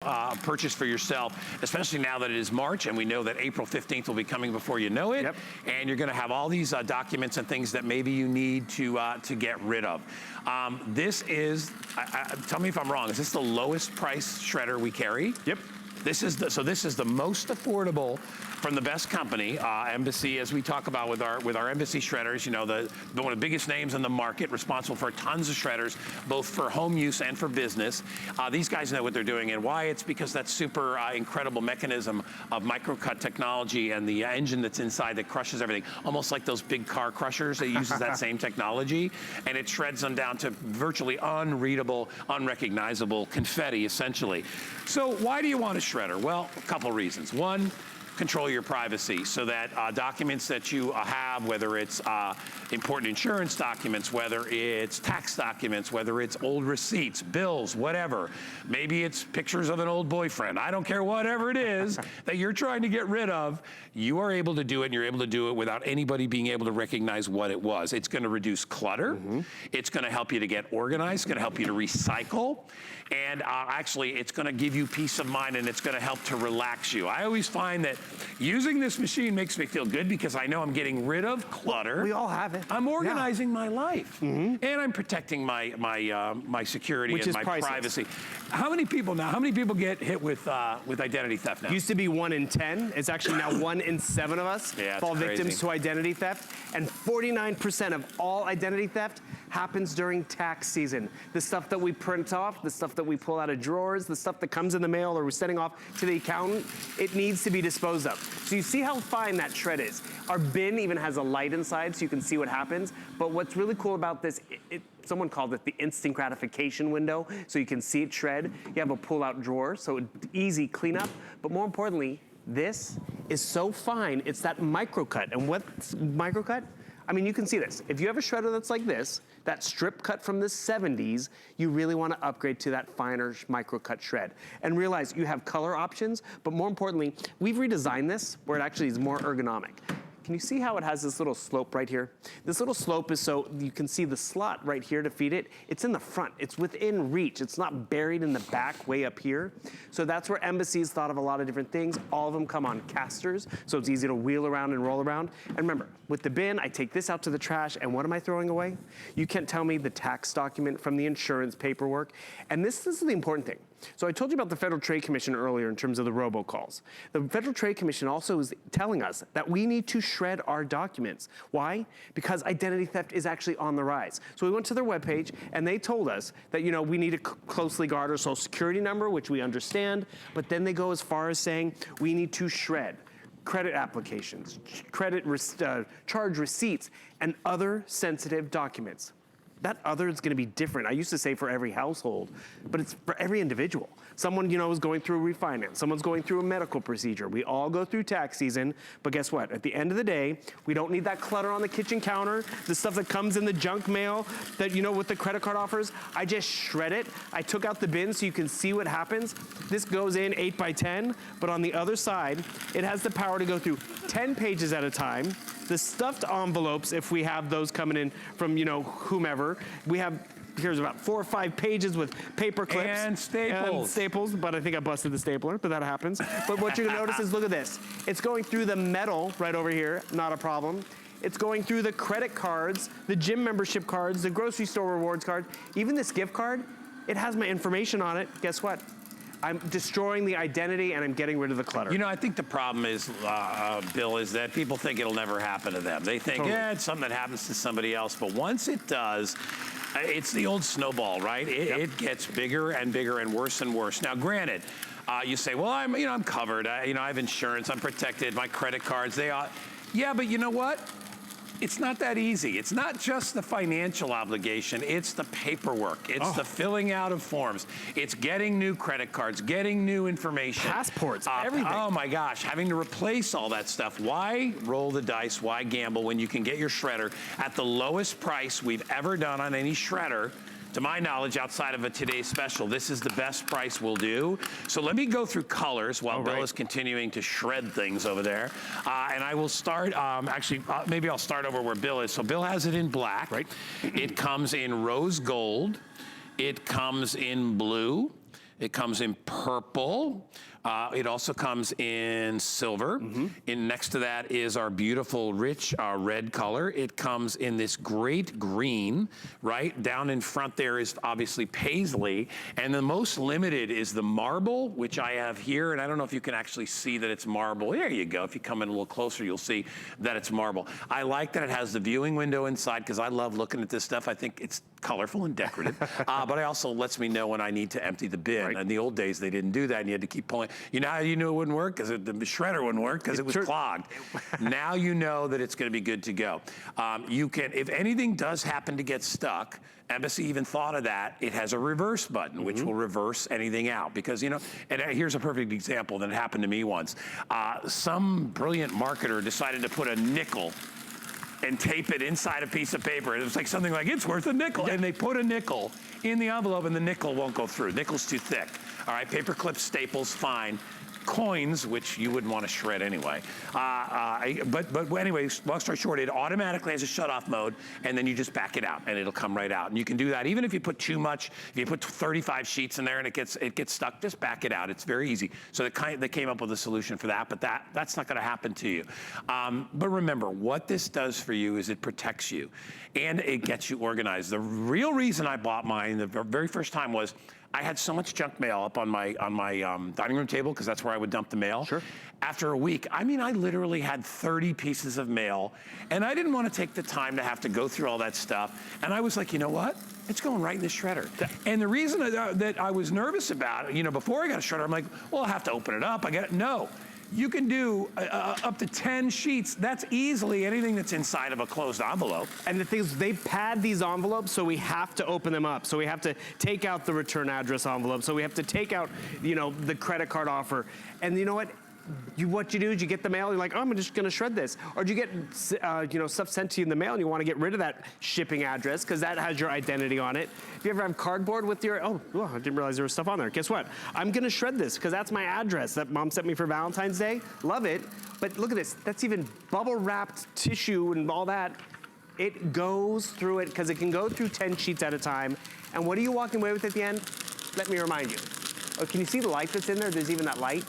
purchase for yourself, especially now that it is March and we know that April 15th will be coming before you know it. Yep. And you're going to have all these documents and things that maybe you need to get rid of. This is, tell me if I'm wrong, is this the lowest price shredder we carry? Yep. This is the most affordable from the best company, Embassy, as we talk about with our Embassy shredders, you know, one of the biggest names in the market, responsible for tons of shredders, both for home use and for business. These guys know what they're doing, and why it's because that super incredible mechanism of microcut technology and the engine that's inside that crushes everything, almost like those big car crushers. It uses that same technology, and it shreds them down to virtually unreadable, unrecognizable confetti, essentially. So why do you want a shredder? Well, a couple reasons. One, control your privacy so that documents that you have, whether it's important insurance documents, whether it's tax documents, whether it's old receipts, bills, whatever. Maybe it's pictures of an old boyfriend. I don't care, whatever it is that you're trying to get rid of, you are able to do it, and you're able to do it without anybody being able to recognize what it was. It's gonna reduce clutter. It's gonna help you to get organized. It's gonna help you to recycle. And actually, it's gonna give you peace of mind, and it's gonna help to relax you. I always find that using this machine makes me feel good because I know I'm getting rid of clutter. We all have it. I'm organizing my life, and I'm protecting my security and my privacy. How many people get hit with identity theft now? Used to be 1 in 10. It's actually now 1 in 7 of us fall victims to identity theft. And 49% of all identity theft happens during tax season. The stuff that we print off, the stuff that we pull out of drawers, the stuff that comes in the mail or we're sending off to the accountant, it needs to be disposed of. So you see how fine that shred is. Our bin even has a light inside so you can see what happens. But what's really cool about this, someone called it the instant gratification window, so you can see it shred. You have a pull-out drawer, so easy cleanup. But more importantly, this is so fine, it's that microcut. And what's microcut? I mean, you can see this. If you have a shredder that's like this, that strip cut from the 70s, you really want to upgrade to that finer microcut shred. And realize you have color options, but more importantly, we've redesigned this where it actually is more ergonomic. Can you see how it has this little slope right here? This little slope is so you can see the slot right here to feed it. It's in the front, it's within reach. It's not buried in the back way up here. So that's where Embassy's thought of a lot of different things. All of them come on casters, so it's easy to wheel around and roll around. And remember, with the bin, I take this out to the trash, and what am I throwing away? You can't tell me the tax document from the insurance paperwork. And this is the important thing. So I told you about the Federal Trade Commission earlier in terms of the robocalls. The Federal Trade Commission also is telling us that we need to shred our documents. Why? Because identity theft is actually on the rise. So we went to their webpage and they told us that, you know, we need to closely guard our social security number, which we understand, but then they go as far as saying we need to shred credit applications, charge receipts, and other sensitive documents. That other is gonna be different. I used to say for every household, but it's for every individual. Someone, you know, is going through a refinance. Someone's going through a medical procedure. We all go through tax season, but guess what? At the end of the day, we don't need that clutter on the kitchen counter, the stuff that comes in the junk mail that, you know, with the credit card offers. I just shred it. I took out the bin so you can see what happens. This goes in 8 by 10, but on the other side, it has the power to go through 10 pages at a time. The stuffed envelopes, if we have those coming in from, you know, whomever, we have, here's about 4 or 5 pages with paper clips. And staples. But I think I busted the stapler, but that happens. But what you're gonna notice is, look at this. It's going through the metal right over here, not a problem. It's going through the credit cards, the gym membership cards, the grocery store rewards card, even this gift card, it has my information on it. Guess what? I'm destroying the identity and I'm getting rid of the clutter. You know, I think the problem is, Bill, is that people think it'll never happen to them. They think, yeah, it's something that happens to somebody else. But once it does, it's the old snowball, right? It gets bigger and bigger and worse and worse. Now, granted, you say, well, I'm covered. I have insurance. I'm protected. My credit cards, they are. Yeah, but you know what? It's not that easy. It's not just the financial obligation, it's the paperwork. It's the filling out of forms. It's getting new credit cards, getting new information. Passports, everything. Oh my gosh, having to replace all that stuff. Why roll the dice, why gamble when you can get your shredder at the lowest price we've ever done on any shredder? To my knowledge, outside of a today's special, this is the best price we'll do. So let me go through colors while Bill is continuing to shred things over there. And I will start, maybe I'll start over where Bill is. So Bill has it in black. Right. It comes in rose gold. It comes in blue. It comes in purple. It also comes in silver. And next to that is our beautiful, rich red color. It comes in this great green, right? Down in front there is obviously paisley. And the most limited is the marble, which I have here. And I don't know if you can actually see that it's marble. There you go. If you come in a little closer, you'll see that it's marble. I like that it has the viewing window inside because I love looking at this stuff. I think it's colorful and decorative, but it also lets me know when I need to empty the bin. Right. In the old days, they didn't do that, and you had to keep pulling. You know how you knew it wouldn't work? Because the shredder wouldn't work because it was clogged. Now you know that it's going to be good to go. You can, if anything does happen to get stuck, Embassy even thought of that. It has a reverse button, which will reverse anything out. Because, you know, and here's a perfect example that happened to me once. Some brilliant marketer decided to put a nickel and tape it inside a piece of paper. It was like something like, it's worth a nickel. And they put a nickel in the envelope and the nickel won't go through. Nickel's too thick. All right, paper clips, staples, fine. Coins, which you wouldn't want to shred anyway. But anyways, long story short, it automatically has a shut-off mode, and then you just back it out, and it'll come right out. And you can do that even if you put too much. If you put 35 sheets in there and it gets stuck, just back it out. It's very easy. So they came up with a solution for that, but that's not going to happen to you. But remember, what this does for you is it protects you, and it gets you organized. The real reason I bought mine the very first time was I had so much junk mail up on my dining room table because that's where I would dump the mail. Sure. After a week, I mean, I literally had 30 pieces of mail, and I didn't want to take the time to have to go through all that stuff. And I was like, you know what? It's going right in the shredder. And the reason that I was nervous about it, you know, before I got a shredder, I'm like, well, I'll have to open it up. No. You can do up to 10 sheets. That's easily anything that's inside of a closed envelope. And the thing is, they pad these envelopes, so we have to open them up. So we have to take out the return address envelope. So we have to take out, you know, the credit card offer. And you know what? What you do is you get the mail, you're like, oh, I'm just gonna shred this. Or do you get you know, stuff sent to you in the mail and you wanna get rid of that shipping address because that has your identity on it. If you ever have cardboard with your, oh, I didn't realize there was stuff on there. Guess what? I'm gonna shred this because that's my address that mom sent me for Valentine's Day. Love it. But look at this, that's even bubble wrapped tissue and all that. It goes through it because it can go through 10 sheets at a time. And what are you walking away with at the end? Let me remind you. Oh, can you see the light that's in there? There's even that light.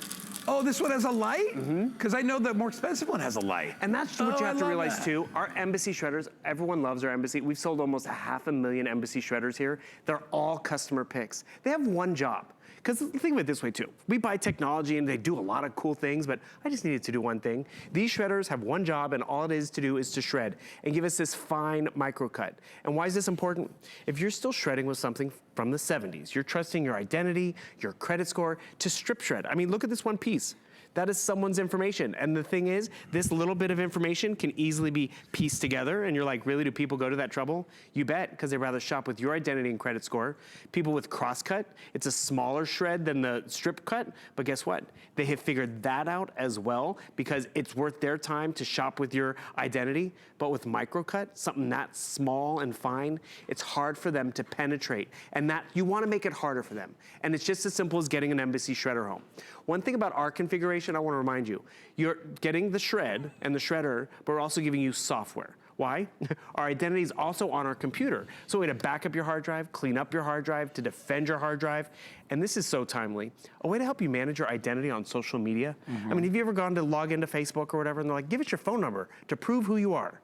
Oh, this one has a light? Because I know the more expensive one has a light. And that's what you have to realize too. Our Embassy shredders, everyone loves our Embassy. We've sold almost 500,000 Embassy shredders here. They're all customer picks. They have one job. Because think of it this way too. We buy technology and they do a lot of cool things, but I just needed to do one thing. These shredders have one job and all it is to do is to shred and give us this fine microcut. And why is this important? If you're still shredding with something from the 70s, you're trusting your identity, your credit score to strip shred. I mean, look at this one piece. That is someone's information. And the thing is, this little bit of information can easily be pieced together. And you're like, really, do people go to that trouble? You bet, because they'd rather shop with your identity and credit score. People with crosscut, it's a smaller shred than the strip cut. But guess what? They have figured that out as well because it's worth their time to shop with your identity. But with microcut, something that small and fine, it's hard for them to penetrate. And that you want to make it harder for them. And it's just as simple as getting an Embassy shredder home. One thing about our configuration, I want to remind you, you're getting the shred and the shredder, but we're also giving you software. Why? Our identity is also on our computer. So a way to back up your hard drive, clean up your hard drive, to defend your hard drive. And this is so timely. A way to help you manage your identity on social media. I mean, have you ever gone to log into Facebook or whatever and they're like, give us your phone number to prove who you are?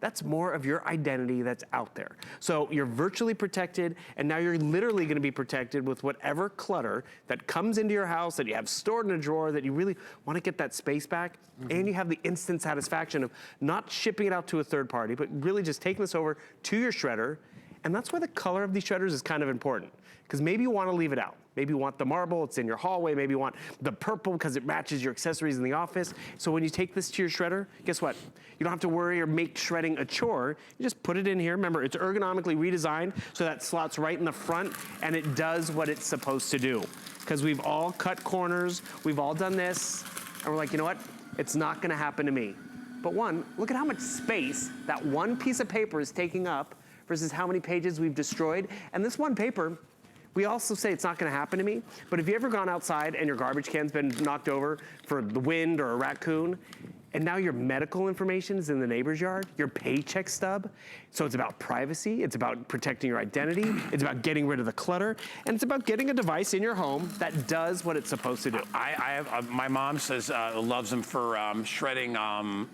That's more of your identity that's out there. So you're virtually protected, and now you're literally gonna be protected with whatever clutter that comes into your house that you have stored in a drawer that you really wanna get that space back, and you have the instant satisfaction of not shipping it out to a third party, but really just taking this over to your shredder. And that's why the color of these shredders is kind of important, because maybe you wanna leave it out. Maybe you want the marble, it's in your hallway. Maybe you want the purple because it matches your accessories in the office. So when you take this to your shredder, guess what? You don't have to worry or make shredding a chore. You just put it in here. Remember, it's ergonomically redesigned so that slots right in the front and it does what it's supposed to do. Because we've all cut corners, we've all done this, and we're like, you know what? It's not gonna happen to me. But one, look at how much space that one piece of paper is taking up versus how many pages we've destroyed. And this one paper, we also say it's not gonna happen to me, but have you ever gone outside and your garbage can's been knocked over for the wind or a raccoon? And now your medical information is in the neighbor's yard, your paycheck stub. So it's about privacy, it's about protecting your identity, it's about getting rid of the clutter, and it's about getting a device in your home that does what it's supposed to do. I have, my mom says loves them for shredding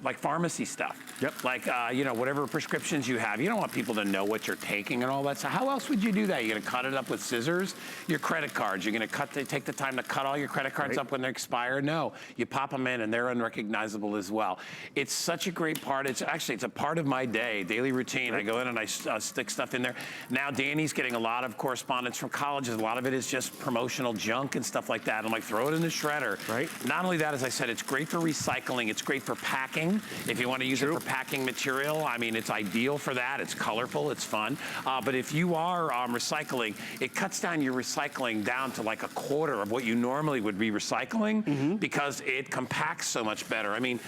like pharmacy stuff. Yep. Like, you know, whatever prescriptions you have. You don't want people to know what you're taking and all that. So how else would you do that? You're gonna cut it up with scissors? Your credit cards, you're gonna take the time to cut all your credit cards up when they expire? No, you pop them in and they're unrecognizable as well. It's such a great part. It's a part of my daily routine. I go in and I stick stuff in there. Now Danny's getting a lot of correspondence from colleges. A lot of it is just promotional junk and stuff like that. I'm like, throw it in the shredder. Right. Not only that, as I said, it's great for recycling. It's great for packing. If you want to use it for packing material, I mean, it's ideal for that. It's colorful, it's fun. But if you are recycling, it cuts down your recycling down to like a quarter of what you normally would be recycling because it compacts so much better. I mean,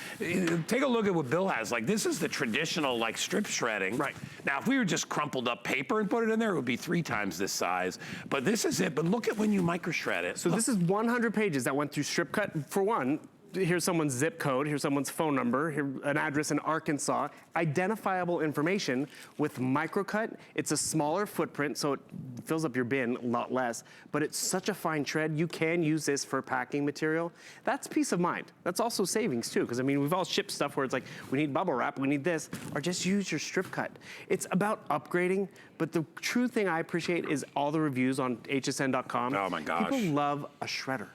take a look at what Bill has. Like, this is the traditional like strip shredding. Right. Now, if we were just crumpled up paper and put it in there, it would be 3 times this size. But this is it. But look at when you micro shred it. So this is 100 pages that went through strip cut. For one, here's someone's zip code, here's someone's phone number, here an address in Arkansas, identifiable information. With Microcut, it's a smaller footprint, so it fills up your bin a lot less, but it's such a fine shred, you can use this for packing material. That's peace of mind. That's also savings too, because I mean, we've all shipped stuff where it's like, we need bubble wrap, we need this, or just use your strip cut. It's about upgrading, but the true thing I appreciate is all the reviews on hsn.com. Oh my gosh. People love a shredder.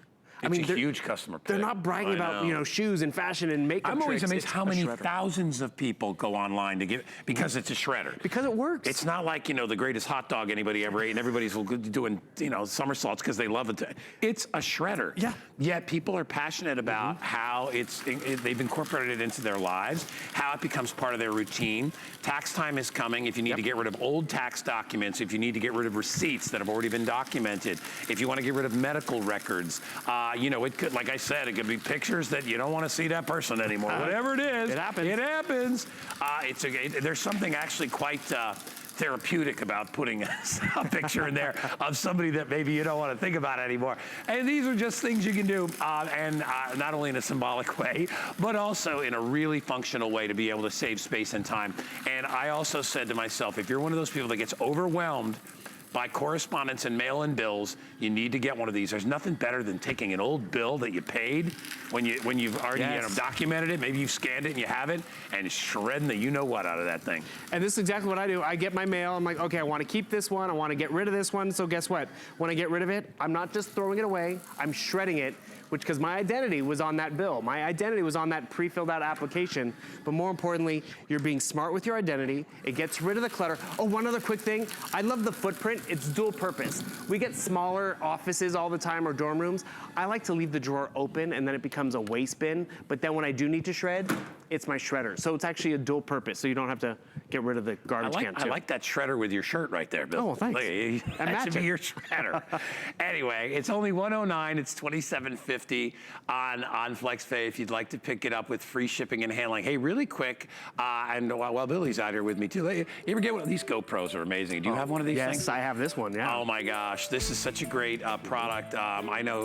It's a huge customer pick. They're not bragging about, you know, shoes and fashion and makeup I'm always tricks. amazed how many thousands of people go online to get, because it's a shredder. Because it works. It's not like, you know, the greatest hot dog anybody ever ate and everybody's doing, you know, somersaults because they love it. It's a shredder. Yeah. Yet people are passionate about how they've incorporated it into their lives, how it becomes part of their routine. Tax time is coming. If you need to get rid of old tax documents, if you need to get rid of receipts that have already been documented, if you want to get rid of medical records, you know, it could, like I said, it could be pictures that you don't want to see that person anymore. Whatever it is, it happens. It happens. There's something actually quite therapeutic about putting a picture in there of somebody that maybe you don't want to think about anymore. And these are just things you can do, and not only in a symbolic way, but also in a really functional way to be able to save space and time. And I also said to myself, if you're one of those people that gets overwhelmed by correspondence and mail-in bills, you need to get one of these. There's nothing better than taking an old bill that you paid when you've already you know, documented it, maybe you've scanned it and you have it, and shredding the you-know-what out of that thing. And this is exactly what I do. I get my mail, I'm like, okay, I want to keep this one, I want to get rid of this one, so guess what? When I get rid of it, I'm not just throwing it away, I'm shredding it, because my identity was on that bill. My identity was on that pre-filled out application, but more importantly, you're being smart with your identity. It gets rid of the clutter. Oh, one other quick thing. I love the footprint. It's dual purpose. We get smaller offices all the time or dorm rooms. I like to leave the drawer open and then it becomes a waste bin, but then when I do need to shred, it's my shredder. So it's actually a dual purpose, so you don't have to get rid of the garbage can too. I like that shredder with your shirt right there, Bill. Oh, thanks. That should be your shredder. Anyway, it's only $109. It's $27.50 on FlexPay if you'd like to pick it up with free shipping and handling. Hey, really quick, and while Billy's out here with me too, you ever get one of these GoPros? Are amazing. Do you have one of these things? Yes, I have this one, yeah. Oh my gosh, this is such a great product. I know